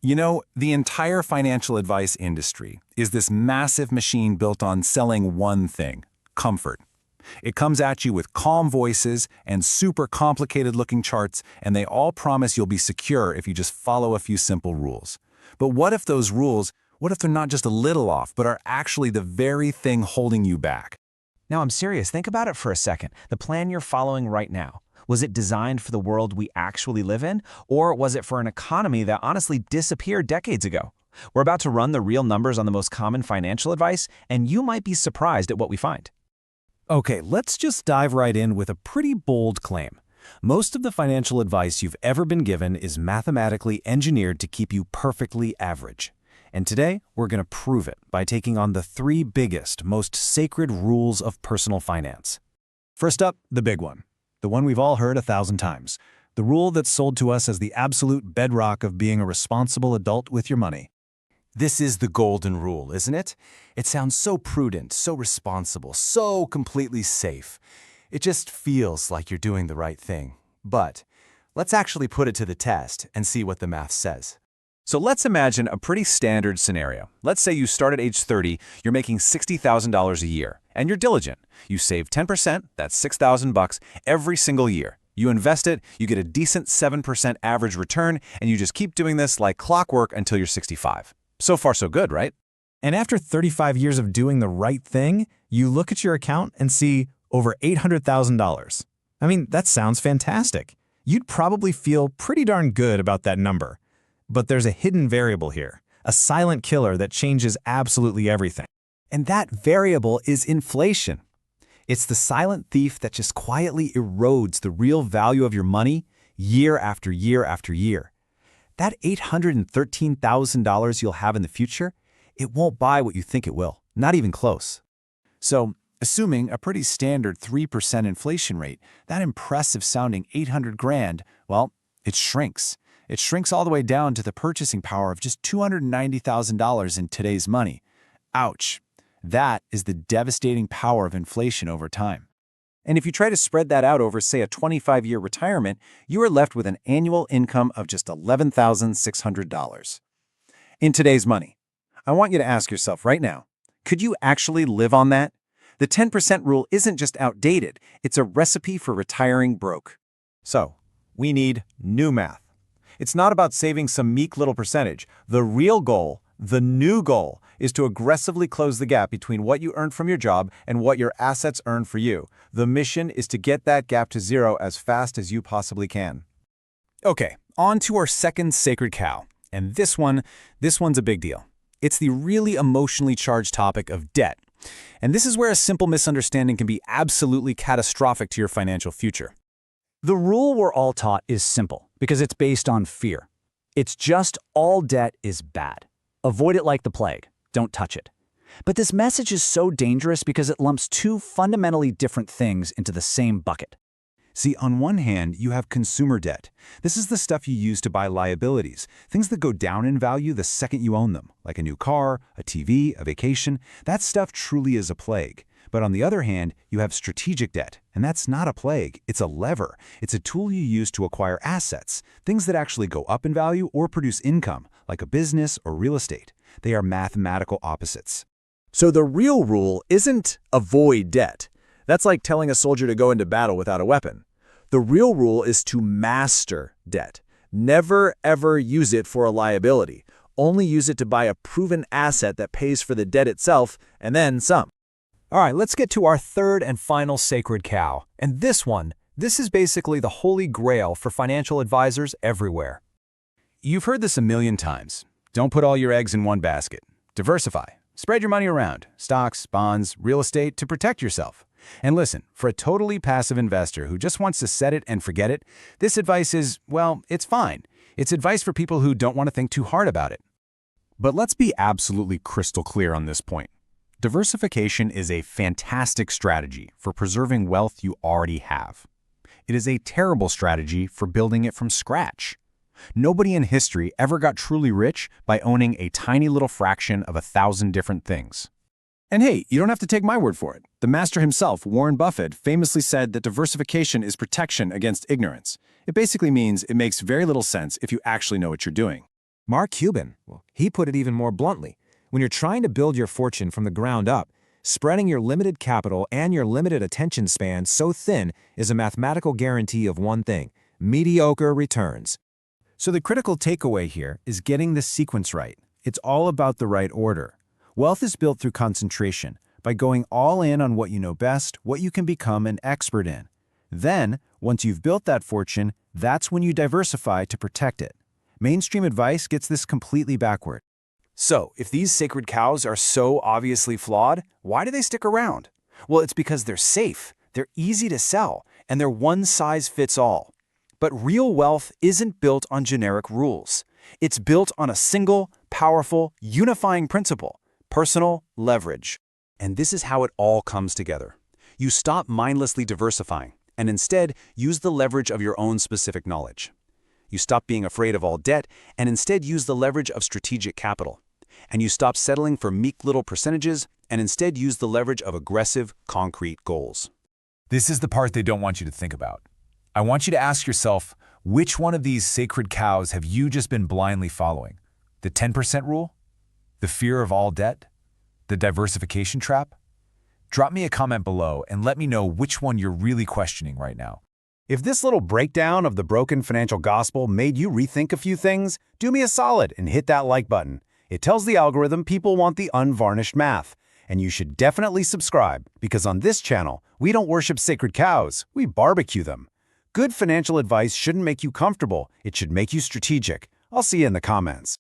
You know, the entire financial advice industry is this massive machine built on selling one thing: comfort. It comes at you with calm voices and super complicated looking charts, and they all promise you'll be secure if you just follow a few simple rules. But what if those rules, what if they're not just a little off, but are actually the very thing holding you back? Now, I'm serious. Think about it for a second. The plan you're following right now, was it designed for the world we actually live in, or was it for an economy that honestly disappeared decades ago? We're about to run the real numbers on the most common financial advice, and you might be surprised at what we find. Okay, let's just dive right in with a pretty bold claim. Most of the financial advice you've ever been given is mathematically engineered to keep you perfectly average. And today, we're going to prove it by taking on the three biggest, most sacred rules of personal finance. First up, the big one. The one we've all heard 1,000 times. The rule that's sold to us as the absolute bedrock of being a responsible adult with your money. This is the golden rule, isn't it? It sounds so prudent, so responsible, so completely safe. It just feels like you're doing the right thing. But let's actually put it to the test and see what the math says. So let's imagine a pretty standard scenario. Let's say you start at age 30, you're making $60,000 a year, and you're diligent. You save 10%, that's $6,000 every single year. You invest it, you get a decent 7% average return, and you just keep doing this like clockwork until you're 65. So far, so good, right? And after 35 years of doing the right thing, you look at your account and see over $800,000. I mean, that sounds fantastic. You'd probably feel pretty darn good about that number. But there's a hidden variable here, a silent killer that changes absolutely everything. And that variable is inflation. It's the silent thief that just quietly erodes the real value of your money year after year after year. That $813,000 you'll have in the future, it won't buy what you think it will, not even close. So, assuming a pretty standard 3% inflation rate, that impressive sounding 800 grand, well, it shrinks. It shrinks all the way down to the purchasing power of just $290,000 in today's money. Ouch. That is the devastating power of inflation over time. And if you try to spread that out over, say, a 25-year retirement, you are left with an annual income of just $11,600. In today's money, I want you to ask yourself right now, could you actually live on that? The 10% rule isn't just outdated, it's a recipe for retiring broke. So, we need new math. It's not about saving some meek little percentage. The real goal, the new goal, is to aggressively close the gap between what you earn from your job and what your assets earn for you. The mission is to get that gap to zero as fast as you possibly can. Okay, on to our second sacred cow. And this one's a big deal. It's the really emotionally charged topic of debt. And this is where a simple misunderstanding can be absolutely catastrophic to your financial future. The rule we're all taught is simple because it's based on fear. It's just all debt is bad. Avoid it like the plague. Don't touch it. But this message is so dangerous because it lumps two fundamentally different things into the same bucket. See, on one hand, you have consumer debt. This is the stuff you use to buy liabilities, things that go down in value the second you own them, like a new car, a TV, a vacation. That stuff truly is a plague. But on the other hand, you have strategic debt, and that's not a plague, it's a lever. It's a tool you use to acquire assets, things that actually go up in value or produce income, like a business or real estate. They are mathematical opposites. So the real rule isn't avoid debt. That's like telling a soldier to go into battle without a weapon. The real rule is to master debt. Never, ever use it for a liability. Only use it to buy a proven asset that pays for the debt itself, and then some. All right, let's get to our third and final sacred cow. And this is basically the holy grail for financial advisors everywhere. You've heard this a million times. Don't put all your eggs in one basket. Diversify. Spread your money around. Stocks, bonds, real estate to protect yourself. And listen, for a totally passive investor who just wants to set it and forget it, this advice is, well, it's fine. It's advice for people who don't want to think too hard about it. But let's be absolutely crystal clear on this point. Diversification is a fantastic strategy for preserving wealth you already have. It is a terrible strategy for building it from scratch. Nobody in history ever got truly rich by owning a tiny little fraction of 1,000 different things. And hey, you don't have to take my word for it. The master himself, Warren Buffett, famously said that diversification is protection against ignorance. It basically means it makes very little sense if you actually know what you're doing. Mark Cuban, well, he put it even more bluntly. When you're trying to build your fortune from the ground up, spreading your limited capital and your limited attention span so thin is a mathematical guarantee of one thing: mediocre returns. So the critical takeaway here is getting the sequence right. It's all about the right order. Wealth is built through concentration, by going all in on what you know best, what you can become an expert in. Then, once you've built that fortune, that's when you diversify to protect it. Mainstream advice gets this completely backward. So, if these sacred cows are so obviously flawed, why do they stick around? Well, it's because they're safe, they're easy to sell, and they're one size fits all. But real wealth isn't built on generic rules. It's built on a single, powerful, unifying principle: personal leverage. And this is how it all comes together. You stop mindlessly diversifying, and instead use the leverage of your own specific knowledge. You stop being afraid of all debt, and instead use the leverage of strategic capital. And you stop settling for meek little percentages, and instead use the leverage of aggressive, concrete goals. This is the part they don't want you to think about. I want you to ask yourself, which one of these sacred cows have you just been blindly following? The 10% rule? The fear of all debt? The diversification trap? Drop me a comment below and let me know which one you're really questioning right now. If this little breakdown of the broken financial gospel made you rethink a few things, do me a solid and hit that like button. It tells the algorithm people want the unvarnished math. And you should definitely subscribe, because on this channel, we don't worship sacred cows, we barbecue them. Good financial advice shouldn't make you comfortable, it should make you strategic. I'll see you in the comments.